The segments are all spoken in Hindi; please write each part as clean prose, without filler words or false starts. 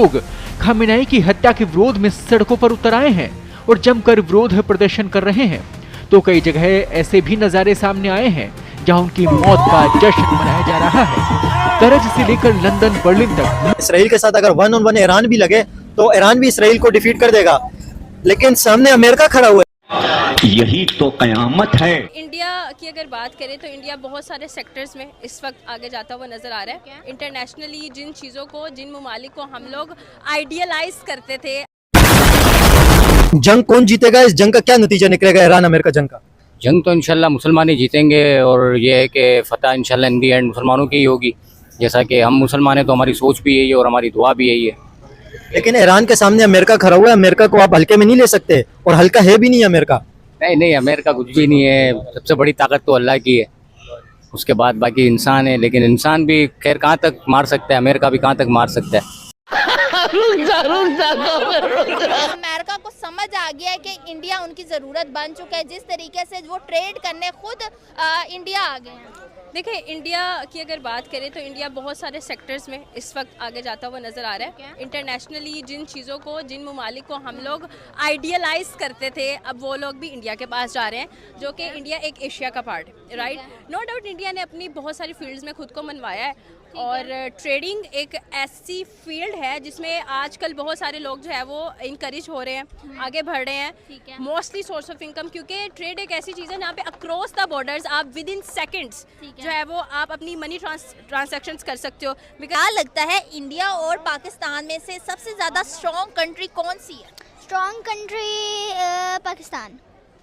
लोग खामेनेई की हत्या के विरोध में सड़कों पर उतर आए हैं और जमकर विरोध प्रदर्शन कर रहे हैं। तो कई जगह ऐसे भी नजारे सामने आए हैं जहां उनकी मौत का जश्न मनाया जा रहा है। करज से लेकर लंदन, बर्लिन तक। इसराइल के साथ अगर 1-on-1 ईरान भी लगे तो ईरान भी इसराइल को डिफीट कर देगा, लेकिन सामने अमेरिका खड़ा हुआ है। यही तो कयामत है। इंडिया की अगर बात करें तो इंडिया बहुत सारे सेक्टर्स में इस वक्त आगे जाता हुआ नजर आ रहा है। इंटरनेशनली जिन चीज़ों को, जिन ममालिक को हम लोग आइडियलाइज करते थे। जंग कौन जीतेगा, इस जंग का क्या नतीजा निकलेगा ईरान अमेरिका जंग का? जंग तो इंशाल्लाह मुसलमान ही जीतेंगे और ये है कि फतह इंशाल्लाह इन दी एंड मुसलमानों की ही होगी। जैसा कि हम मुसलमान हैं तो हमारी सोच भी यही है और हमारी दुआ भी यही है। लेकिन ईरान के सामने अमेरिका खड़ा हुआ है, अमेरिका को आप हल्के में नहीं ले सकते, और हल्का है भी नहीं अमेरिका। नहीं, अमेरिका कुछ भी नहीं है। सबसे बड़ी ताकत तो अल्लाह की है, उसके बाद बाकी इंसान है। लेकिन इंसान भी खैर कहाँ तक मार सकता है, अमेरिका भी कहाँ तक मार सकता है। अमेरिका को समझ आ गया है कि इंडिया उनकी ज़रूरत बन चुका है। जिस तरीके से वो ट्रेड करने खुद इंडिया आ गए हैं। देखिए, इंडिया की अगर बात करें तो इंडिया बहुत सारे सेक्टर्स में इस वक्त आगे जाता हुआ नजर आ रहा है। इंटरनेशनली जिन चीज़ों को, जिन ममालिक को हम लोग आइडियलाइज करते थे, अब वो लोग भी इंडिया के पास जा रहे हैं, जो कि इंडिया एक एशिया का पार्ट है, राइट। नो डाउट इंडिया ने अपनी बहुत सारी फील्ड्स में खुद को मनवाया है और ट्रेडिंग एक ऐसी फील्ड है जिसमें आजकल बहुत सारे लोग जो है वो इनकरेज हो रहे हैं, आगे बढ़ रहे हैं। मोस्टली सोर्स ऑफ इनकम, क्योंकि ट्रेड एक ऐसी चीज़ है जहाँ पे अक्रॉस द बॉर्डर्स आप विद इन सेकेंड्स जो है वो आप अपनी मनी ट्रांसैक्शंस कर सकते हो। क्या लगता है इंडिया और पाकिस्तान में से सबसे ज़्यादा स्ट्रॉन्ग कंट्री कौन सी है? Strong country Pakistan.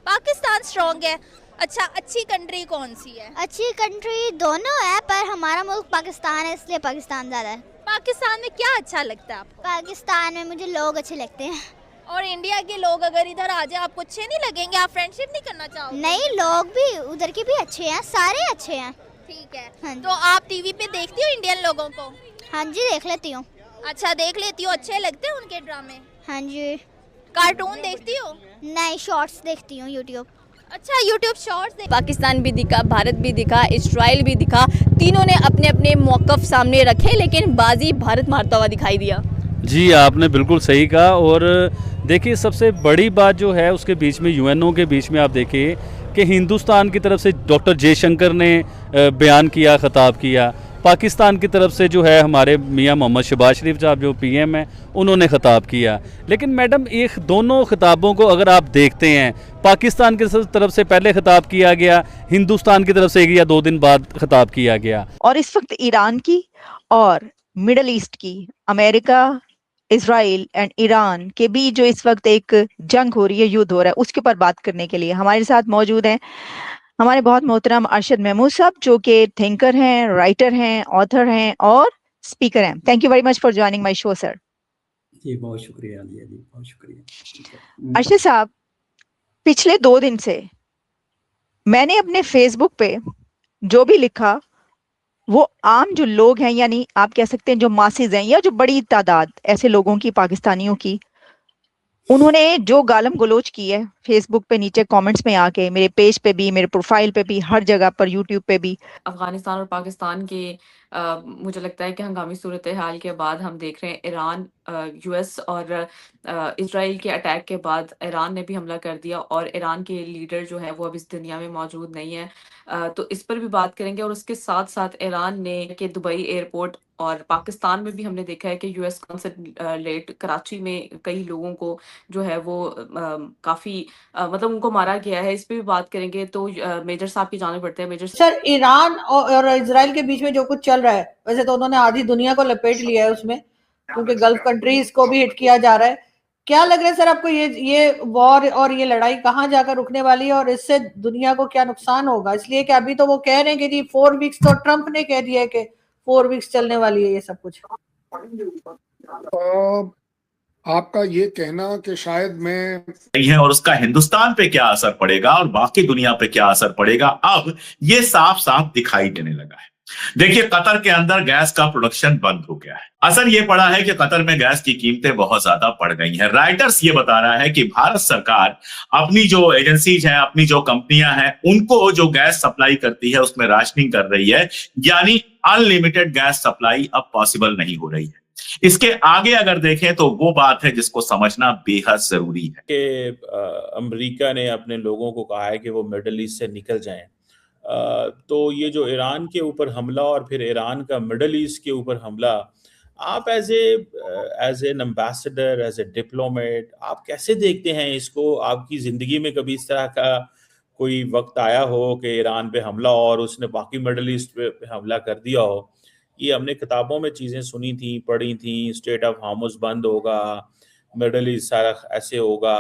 Pakistan strong है। अच्छा, अच्छी कंट्री कौन सी है? अच्छी कंट्री दोनों है, पर हमारा मुल्क पाकिस्तान है इसलिए पाकिस्तान ज़्यादा है। पाकिस्तान में क्या अच्छा लगता है आपको? पाकिस्तान में मुझे लोग अच्छे लगते हैं। और इंडिया के लोग अगर इधर आ जाए आपको अच्छे नहीं लगेंगे? आप फ्रेंडशिप नहीं करना चाहोगे? नहीं, लोग भी उधर के भी अच्छे हैं, सारे अच्छे हैं। ठीक है। हाँ। तो आप टीवी पे देखती हो इंडियन लोगों को? हाँ जी, देख लेती हूँ। अच्छा, देख लेती हो। अच्छे लगते हैं उनके ड्रामे? हाँ जी। कार्टून देखती हो? नहीं, शॉर्ट्स देखती हूँ यूट्यूब। अच्छा, यूट्यूब शॉर्ट्स। पाकिस्तान भी दिखा, भारत भी दिखा, इजराइल भी दिखा, तीनों ने अपने अपने मौक़िफ़ सामने रखे, लेकिन बाजी भारत मारता हुआ दिखाई दिया। जी, आपने बिल्कुल सही कहा। और देखिए, सबसे बड़ी बात जो है उसके बीच में, यूएनओ के बीच में आप देखिए कि हिंदुस्तान की तरफ से डॉक्टर जयशंकर ने बयान किया, ख़िताब किया। पाकिस्तान की तरफ से जो है हमारे मियां मोहम्मद शहबाज शरीफ साहब जो पीएम हैं, उन्होंने ख़िताब किया। लेकिन मैडम, एक दोनों ख़िताबों को अगर आप देखते हैं, पाकिस्तान की तरफ से पहले ख़िताब किया गया, हिंदुस्तान की तरफ से 1 या 2 दिन बाद ख़िताब किया गया। और इस वक्त ईरान की और मिडल ईस्ट की, अमेरिका, इजराइल एंड ईरान के बीच जो इस वक्त एक जंग हो रही है, युद्ध हो रहा है, उसके ऊपर बात करने के लिए हमारे साथ मौजूद हैं हमारे बहुत मोहतरम अरशद महमूद साहब, जो कि थिंकर हैं, राइटर हैं, ऑथर हैं और स्पीकर हैं। Thank you very much for joining my show sir. जी, बहुत शुक्रिया जी, बहुत शुक्रिया। अरशद साहब, पिछले 2 दिन से मैंने अपने फेसबुक पे जो भी लिखा, वो आम जो लोग हैं, यानी आप कह सकते हैं जो मासेज हैं या जो बड़ी तादाद ऐसे लोगों की, पाकिस्तानियों की, उन्होंने जो गालम गलोच की है फेसबुक पे नीचे कमेंट्स में आके, मेरे पेज पे भी, मेरे प्रोफाइल पे भी, हर जगह पर, यूट्यूब पे भी। अफगानिस्तान और पाकिस्तान के मुझे लगता है कि हंगामी सूरत हाल के बाद हम देख रहे हैं ईरान, यूएस और इजराइल के अटैक के बाद ईरान ने भी हमला कर दिया और ईरान के लीडर जो है वो अब इस दुनिया में मौजूद नहीं है। तो इस पर भी बात करेंगे। और उसके साथ साथ ईरान ने के दुबई एयरपोर्ट और पाकिस्तान में भी हमने देखा है कि यूएस कॉन्सुलेट कराची में कई लोगों को जो है वो काफ़ी मतलब उनको मारा गया है। इस पे भी बात करेंगे। तो मेजर साहब की जाने पड़ते हैं। मेजर सर, ईरान और इजराइल के बीच में जो कुछ चल रहा है, वैसे तो उन्होंने आधी दुनिया को लपेट लिया है उसमें, क्योंकि गल्फ कंट्रीज को भी हिट किया जा रहा है। क्या लग रहा है सर आपको, ये वॉर और ये लड़ाई कहाँ जाकर रुकने वाली है और इससे दुनिया को क्या नुकसान होगा? इसलिए कि अभी तो वो कह रहे हैं कि जी 4 वीक्स, तो ट्रंप ने कह दिया है कि 4 वीक्स चलने वाली है ये सब कुछ। आपका ये कहना कि शायद मैं है और उसका हिंदुस्तान पे क्या असर पड़ेगा और बाकी दुनिया पे क्या असर पड़ेगा, अब ये साफ साफ दिखाई देने लगा है। देखिए, कतर के अंदर गैस का प्रोडक्शन बंद हो गया है। असर ये पड़ा है कि कतर में गैस की कीमतें बहुत ज्यादा बढ़ गई हैं। राइटर्स ये बता रहा है कि भारत सरकार अपनी जो एजेंसीज हैं, अपनी जो कंपनियां हैं, उनको जो गैस सप्लाई करती है उसमें राशनिंग कर रही है, यानी अनलिमिटेड गैस सप्लाई अब पॉसिबल नहीं हो रही है। इसके आगे अगर देखें तो वो बात है जिसको समझना बेहद जरूरी है कि अमेरिका ने अपने लोगों को कहा है कि वो मिडल ईस्ट से निकल जाएं। तो ये जो ईरान के ऊपर हमला और फिर ईरान का मिडल ईस्ट के ऊपर हमला, आप as an ambassador, as a diplomat, आप कैसे देखते हैं इसको? आपकी ज़िंदगी में कभी इस तरह का कोई वक्त आया हो कि ईरान पे हमला और उसने बाकी मिडल ईस्ट पे हमला कर दिया हो? ये हमने किताबों में चीज़ें सुनी थी, पढ़ी थी, स्ट्रेट ऑफ हार्मुज़ बंद होगा, मिडल ईस्ट सारा ऐसे होगा।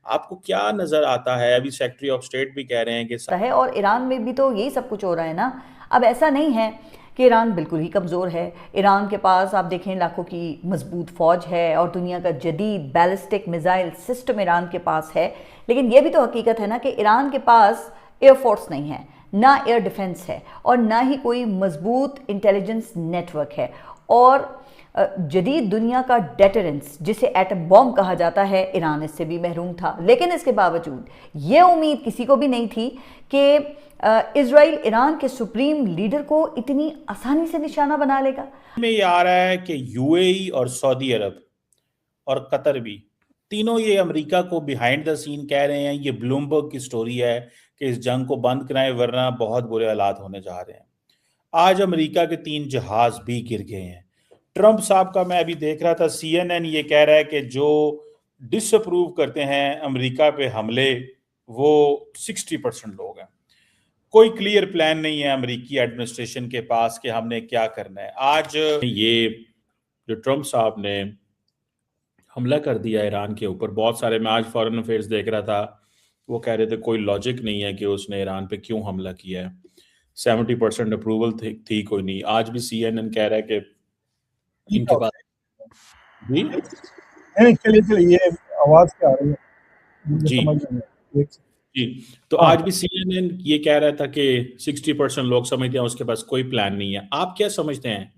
आपको क्या नज़र आता है? अभी सेक्रेटरी ऑफ स्टेट भी कह रहे हैं कि है, और ईरान में भी तो यही सब कुछ हो रहा है ना। अब ऐसा नहीं है कि ईरान बिल्कुल ही कमज़ोर है। ईरान के पास आप देखें लाखों की मजबूत फ़ौज है और दुनिया का जदीद बैलिस्टिक मिसाइल सिस्टम ईरान के पास है। लेकिन यह भी तो हकीकत है ना कि ईरान के पास एयरफोर्स नहीं है, ना एयर डिफेंस है और ना ही कोई मजबूत इंटेलिजेंस नेटवर्क है। और जदीद दुनिया का डेटरेंस, जिसे एटम बॉम्ब कहा जाता है, ईरान इससे भी महरूम था। लेकिन इसके बावजूद ये उम्मीद किसी को भी नहीं थी कि इजराइल ईरान के सुप्रीम लीडर को इतनी आसानी से निशाना बना लेगा। में ये आ रहा है कि यूएई और सऊदी अरब और कतर भी, तीनों ये अमेरिका को बिहाइंड द सीन कह रहे हैं। ये ब्लूमबर्ग की स्टोरी है कि इस जंग को बंद कराएं वरना बहुत बुरे हालात होने जा रहे हैं। आज अमेरिका के 3 जहाज भी गिर गए हैं। ट्रंप साहब का मैं अभी देख रहा था, CNN ये कह रहा है कि जो डिसअप्रूव करते हैं अमेरिका पे हमले वो 60% लोग हैं। कोई क्लियर प्लान नहीं है अमेरिकी एडमिनिस्ट्रेशन के पास कि हमने क्या करना है। आज ये जो ट्रंप साहब ने हमला कर दिया ईरान के ऊपर, बहुत सारे, मैं आज फॉरेन अफेयर्स देख रहा था, वो कह रहे थे कोई लॉजिक नहीं है कि उसने ईरान पे क्यों हमला किया है। 70% अप्रूवल थी कोई नहीं। आज भी CNN कह रहा है कि इनके पास जी ये आवाज क्या आ रही है जी जी, तो आज भी CNN ये कह रहा था कि 60% लोग समझते हैं उसके पास कोई प्लान नहीं है। आप क्या समझते हैं?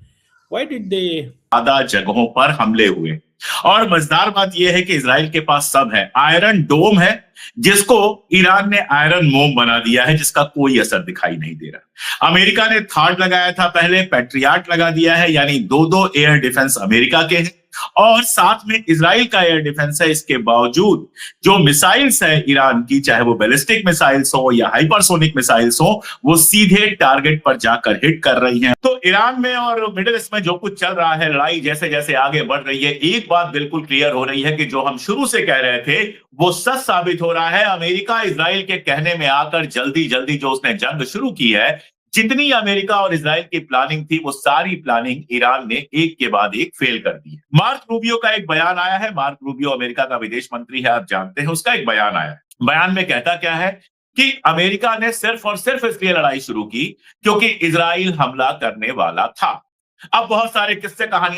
Why did they? ज्यादा जगहों पर हमले हुए और मजेदार बात यह है कि इजराइल के पास सब है। आयरन डोम है जिसको ईरान ने आयरन मोम बना दिया है, जिसका कोई असर दिखाई नहीं दे रहा। अमेरिका ने थार्ड लगाया था, पहले पैट्रियाट लगा दिया है, यानी 2 एयर डिफेंस अमेरिका के हैं और साथ में इजराइल का एयर डिफेंस है। इसके बावजूद जो मिसाइल्स है ईरान की, चाहे वो बैलिस्टिक मिसाइल्स हो या हाइपरसोनिक मिसाइल्स हो, वो सीधे टारगेट पर जाकर हिट कर रही हैं। तो ईरान में और मिडिल ईस्ट में जो कुछ चल रहा है, लड़ाई जैसे जैसे आगे बढ़ रही है, एक बात बिल्कुल क्लियर हो रही है कि जो हम शुरू से कह रहे थे वो सच साबित हो रहा है। अमेरिका इजराइल के कहने में आकर जल्दी जल्दी जो उसने जंग शुरू की है, जितनी अमेरिका और इजराइल की प्लानिंग थी वो सारी प्लानिंग ईरान ने एक के बाद एक फेल कर दी है। मार्क रूबियो का एक बयान आया है। मार्क रूबियो अमेरिका का विदेश मंत्री है, आप जानते हैं। उसका एक बयान आया है। बयान में कहता क्या है कि अमेरिका ने सिर्फ और सिर्फ इसलिए लड़ाई शुरू की क्योंकि इजराइल हमला करने वाला था। अब बहुत सारे किस्से कहानियां